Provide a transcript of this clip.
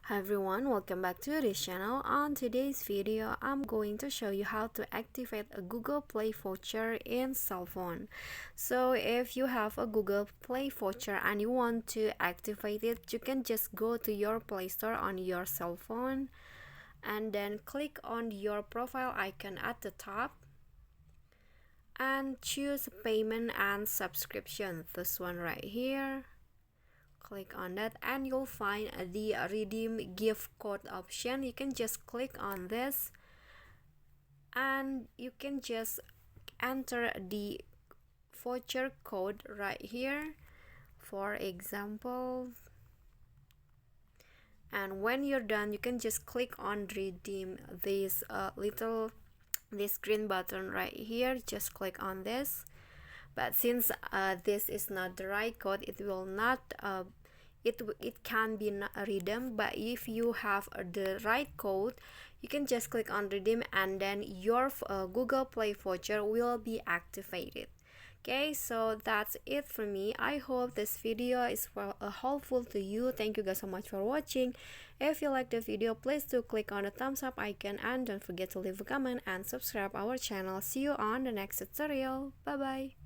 Hi everyone, welcome back to this channel. On today's video, I'm going to show you how to activate a Google Play voucher in Cellphone. So if you have a Google Play voucher and you want to activate it, you can just go to your Play Store on your cell phone and then click on your profile icon at the top and choose payment and subscription, this one right here. Click on that and you'll find the redeem gift code option. You can just click on this and you can just enter the voucher code right here, for example, and when you're done you can just click on redeem. This this green button right here, just click on this. But since this is not the right code, it will not it can be redeemed. But if you have the right code, you can just click on redeem and then your Google Play voucher will be activated. Okay, so that's it for me. I hope this video is helpful to you. Thank you guys so much for watching. If you like the video, please do click on the thumbs up icon and don't forget to leave a comment and subscribe our channel. See you on the next tutorial. Bye bye.